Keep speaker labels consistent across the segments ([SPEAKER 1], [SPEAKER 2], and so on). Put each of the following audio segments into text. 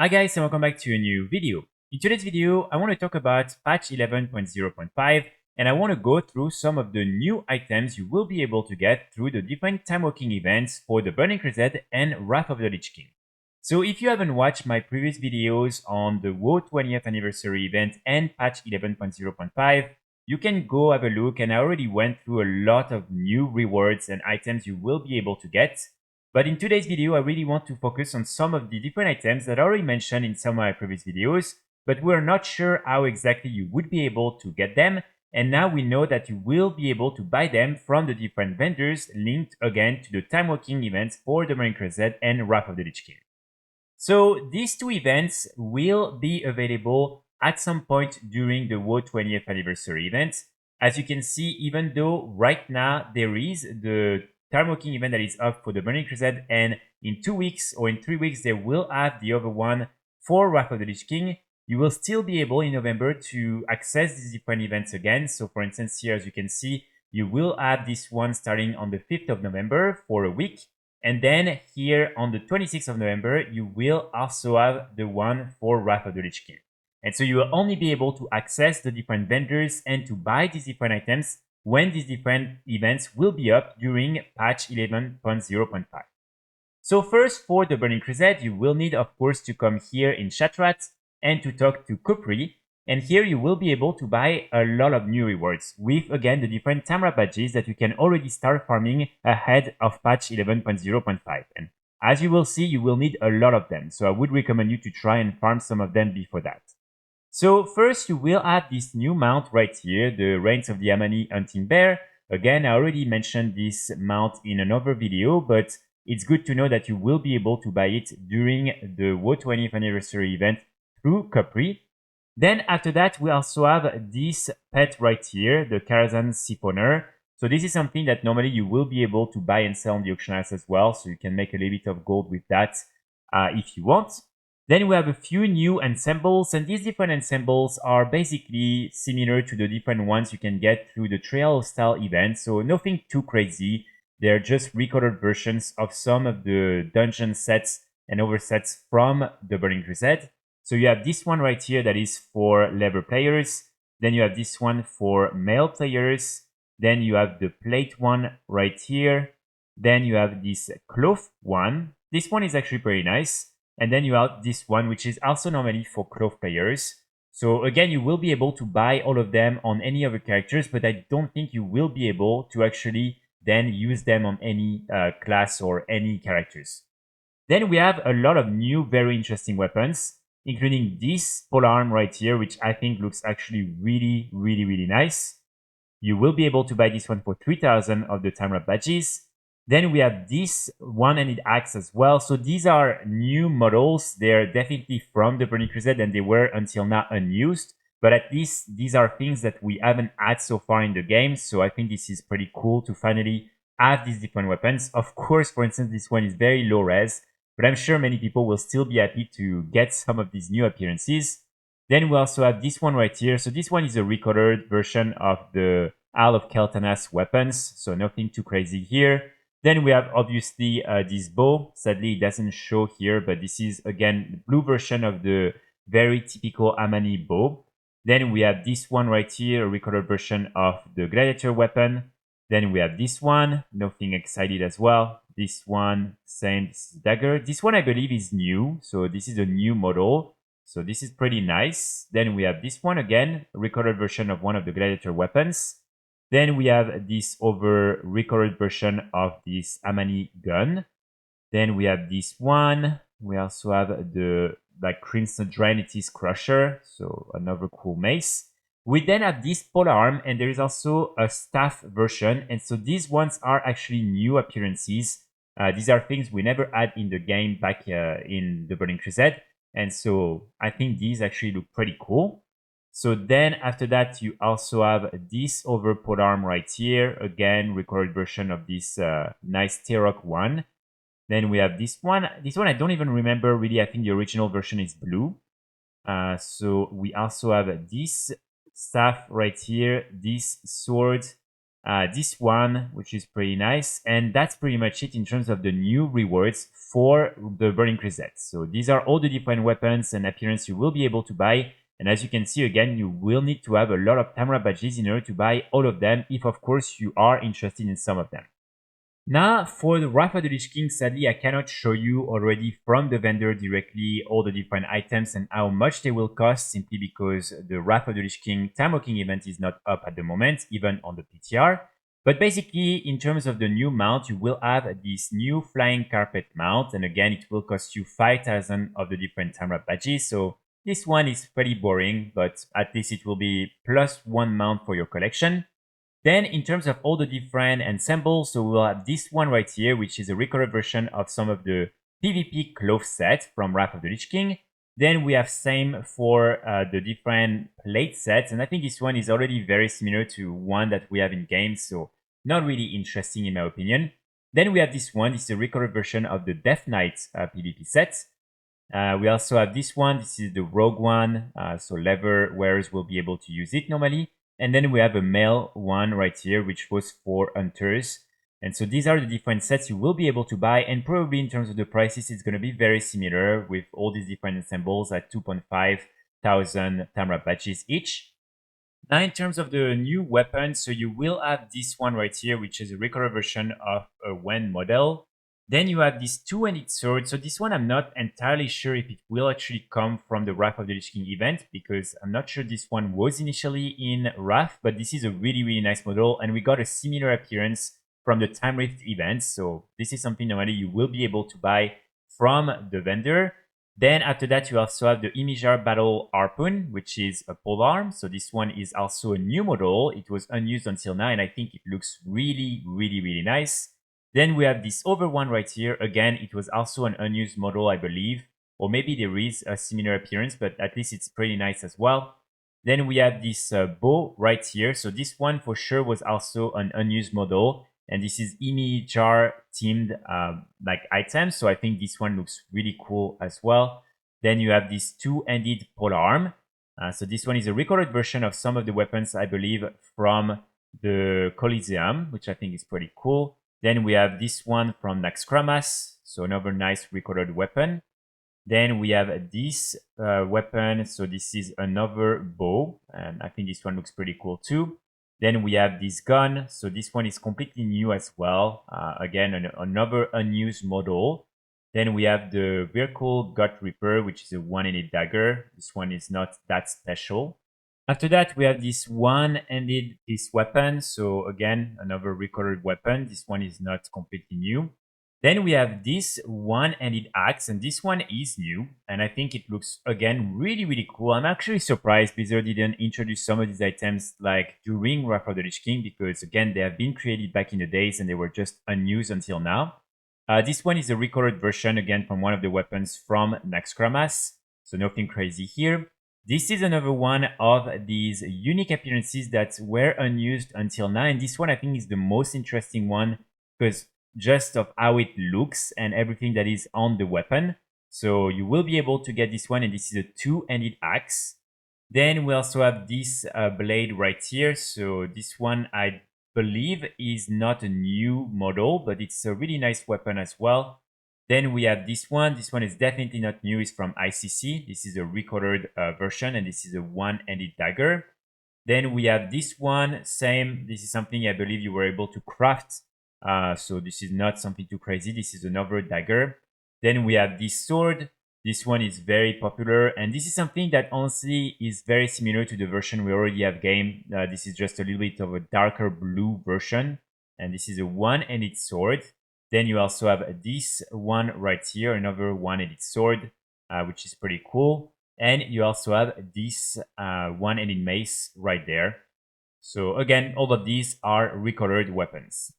[SPEAKER 1] Hi guys and welcome back to a new video. In today's video, I want to talk about patch 11.0.5 and I want to go through some of the new items you will be able to get through the different time walking events for the Burning Crusade and Wrath of the Lich King. So if you haven't watched my previous videos on the WoW 20th anniversary event and patch 11.0.5, you can go have a look, and I already went through a lot of new rewards and items you will be able to get. But in today's video, I really want to focus on some of the different items that I already mentioned in some of my previous videos, but we're not sure how exactly you would be able to get them. And now we know that you will be able to buy them from the different vendors linked again to the time walking events for the Burning Crusade and Wrath of the Lich King. So these two events will be available at some point during the WoW 20th anniversary event. As you can see, even though right now there is the Timewalking event that is up for the Burning Crusade, and in 2 weeks or in 3 weeks they will have the other one for Wrath of the Lich King, you will still be able in November to access these different events again. So for instance here, as you can see, you will have this one starting on the 5th of November for a week. And then here on the 26th of November, you will also have the one for Wrath of the Lich King. And so you will only be able to access the different vendors and to buy these different items when these different events will be up during patch 11.0.5. So first, for the Burning Crusade, you will need, of course, to come here in Chatrat and to talk to Kupri. And here you will be able to buy a lot of new rewards with, again, the different Tamra badges that you can already start farming ahead of patch 11.0.5. And as you will see, you will need a lot of them. So I would recommend you to try and farm some of them before that. So first you will add this new mount right here, the Reigns of the Amani Hunting Bear. Again, I already mentioned this mount in another video, but it's good to know that you will be able to buy it during the WoW 20th anniversary event through Capri. Then after that, we also have this pet right here, the Karazhan Siphoner. So this is something that normally you will be able to buy and sell on the auction house as well, so you can make a little bit of gold with that if you want. Then we have a few new ensembles, and these different ensembles are basically similar to the different ones you can get through the Trail style event, so nothing too crazy. They're just recolored versions of some of the dungeon sets and oversets from the Burning Crusade. So you have this one right here that is for leather players, then you have this one for male players, then you have the plate one right here, then you have this cloth one. This one is actually pretty nice. And then you have this one, which is also normally for cloth players. So again, you will be able to buy all of them on any other characters, but I don't think you will be able to actually then use them on any class or any characters. Then we have a lot of new, very interesting weapons, including this polearm right here, which I think looks actually really, really, really nice. You will be able to buy this one for 3,000 of the time wrap badges. Then we have this one-handed axe as well. So these are new models. They're definitely from the Burning Crusade and they were until now unused. But at least these are things that we haven't had so far in the game. So I think this is pretty cool to finally have these different weapons. Of course, for instance, this one is very low res, but I'm sure many people will still be happy to get some of these new appearances. Then we also have this one right here. So this one is a recolored version of the Isle of Keltanas weapons. So nothing too crazy here. Then we have obviously this bow. Sadly, it doesn't show here, but this is again the blue version of the very typical Amani bow. Then we have this one right here, a recolored version of the gladiator weapon. Then we have this one, nothing excited as well. This one, same dagger. This one I believe is new, so this is a new model. So this is pretty nice. Then we have this one again, a recolored version of one of the gladiator weapons. Then we have this over recolored version of this Amani gun. Then we have this one. We also have the Crimson Drainity's Crusher, so another cool mace. We then have this polearm, and there is also a staff version. And so these ones are actually new appearances. These are things we never had in the game back in the Burning Crusade. And so I think these actually look pretty cool. So then after that, you also have this over polearm right here. Again, recorded version of this nice T-Rock one. Then we have this one. This one I don't even remember really. I think the original version is blue. So we also have this staff right here, this sword, this one, which is pretty nice. And that's pretty much it in terms of the new rewards for the Burning Crescents. So these are all the different weapons and appearance you will be able to buy. And as you can see, again, you will need to have a lot of Tamra badges in order to buy all of them, if of course you are interested in some of them. Now, for the Wrath of the Lich King, sadly, I cannot show you already from the vendor directly all the different items and how much they will cost, simply because the Wrath of the Lich King Timewalking event is not up at the moment, even on the PTR. But basically, in terms of the new mount, you will have this new Flying Carpet mount, and again, it will cost you 5,000 of the different Tamra badges, so this one is pretty boring, but at least it will be +1 mount for your collection. Then in terms of all the different ensembles, so we'll have this one right here, which is a recorded version of some of the PvP clothes set from Wrath of the Lich King. Then we have same for the different plate sets, and I think this one is already very similar to one that we have in games, so not really interesting in my opinion. Then we have this one, this is a recorded version of the Death Knight PvP set. We also have this one, this is the Rogue one, so leather wearers will be able to use it normally. And then we have a male one right here, which was for hunters. And so these are the different sets you will be able to buy. And probably in terms of the prices, it's going to be very similar with all these different ensembles at 2,500 Tamra badges each. Now, in terms of the new weapons, so you will have this one right here, which is a recorded version of a Wen model. Then you have this two-handed sword. So this one, I'm not entirely sure if it will actually come from the Wrath of the Lich King event, because I'm not sure this one was initially in Wrath, but this is a really, really nice model. And we got a similar appearance from the Time Rift event. So this is something normally you will be able to buy from the vendor. Then after that, you also have the Imijar Battle Harpoon, which is a polearm. So this one is also a new model. It was unused until now, and I think it looks really, really, really nice. Then we have this other one right here. Again, it was also an unused model, I believe. Or maybe there is a similar appearance, but at least it's pretty nice as well. Then we have this bow right here. So this one for sure was also an unused model. And this is Imi Jar themed like item. So I think this one looks really cool as well. Then you have this two-handed polearm. So this one is a recorded version of some of the weapons, I believe, from the Coliseum, which I think is pretty cool. Then we have this one from Naxxramas, so another nice recorded weapon. Then we have this weapon, so this is another bow, and I think this one looks pretty cool too. Then we have this gun, so this one is completely new as well. Again, another unused model. Then we have the Vehicle Gut Reaper, which is a one-handed dagger. This one is not that special. After that, we have this one-handed piece weapon. So again, another recorded weapon. This one is not completely new. Then we have this one-handed axe, and this one is new. And I think it looks, again, really, really cool. I'm actually surprised Blizzard didn't introduce some of these items like during Wrath of the Lich King, because again, they have been created back in the days and they were just unused until now. This one is a recorded version, again, from one of the weapons from Naxxramas. So nothing crazy here. This is another one of these unique appearances that were unused until now. And this one I think is the most interesting one because just of how it looks and everything that is on the weapon. So you will be able to get this one, and this is a two-handed axe. Then we also have this blade right here. So this one I believe is not a new model, but it's a really nice weapon as well. Then we have this one. This one is definitely not new. It's from ICC. This is a recorded version, and this is a one-handed dagger. Then we have this one. Same. This is something I believe you were able to craft. So this is not something too crazy. This is another dagger. Then we have this sword. This one is very popular, and this is something that honestly is very similar to the version we already have game. This is just a little bit of a darker blue version, and this is a one-handed sword. Then you also have this one right here, another one-handed sword, which is pretty cool. And you also have this one-handed mace right there. So again, all of these are recorded weapons.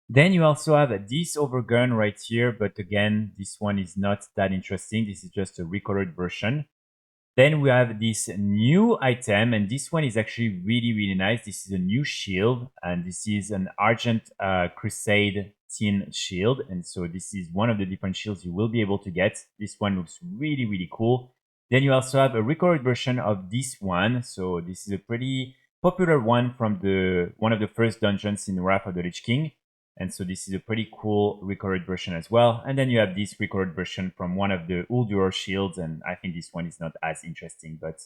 [SPEAKER 1] Then you also have this overgun right here, but again, this one is not that interesting. This is just a recorded version. Then we have this new item, and this one is actually really, really nice. This is a new shield, and this is an Argent Crusade tin shield. And so this is one of the different shields you will be able to get. This one looks really, really cool. Then you also have a recorded version of this one. So this is a pretty popular one from one of the first dungeons in Wrath of the Lich King. And so this is a pretty cool recorded version as well. And then you have this recorded version from one of the Ulduar shields, and I think this one is not as interesting, but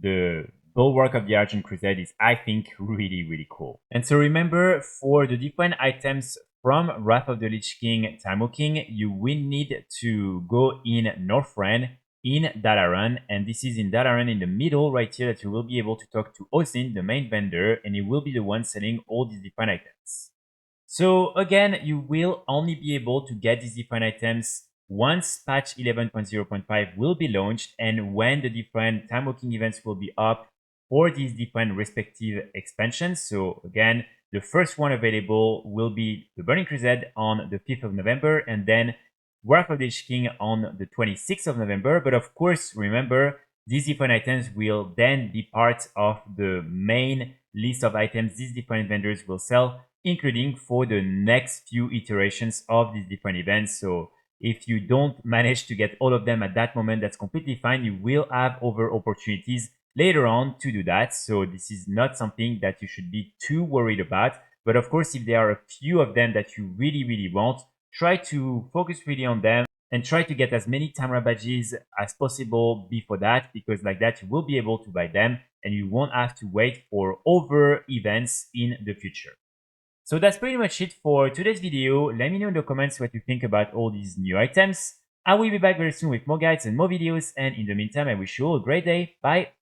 [SPEAKER 1] the Bulwark of the Argent Crusade is, I think, really, really cool. And so remember, for the different items from Wrath of the Lich King Timewalking, you will need to go in Northrend, in Dalaran, and this is in Dalaran in the middle right here that you will be able to talk to Ozin, the main vendor, and he will be the one selling all these different items. So again, you will only be able to get these different items once patch 11.0.5 will be launched and when the different Timewalking events will be up for these different respective expansions. So again, the first one available will be the Burning Crusade on the 5th of November and then Wrath of the Lich King on the 26th of November. But of course, remember, these different items will then be part of the main list of items these different vendors will sell, including for the next few iterations of these different events. So if you don't manage to get all of them at that moment, that's completely fine. You will have other opportunities later on to do that. So this is not something that you should be too worried about. But of course, if there are a few of them that you really, really want, try to focus really on them and try to get as many Tamra badges as possible before that, because like that, you will be able to buy them and you won't have to wait for other events in the future. So that's pretty much it for today's video. Let me know in the comments what you think about all these new items. I will be back very soon with more guides and more videos, and in the meantime, I wish you all a great day. Bye!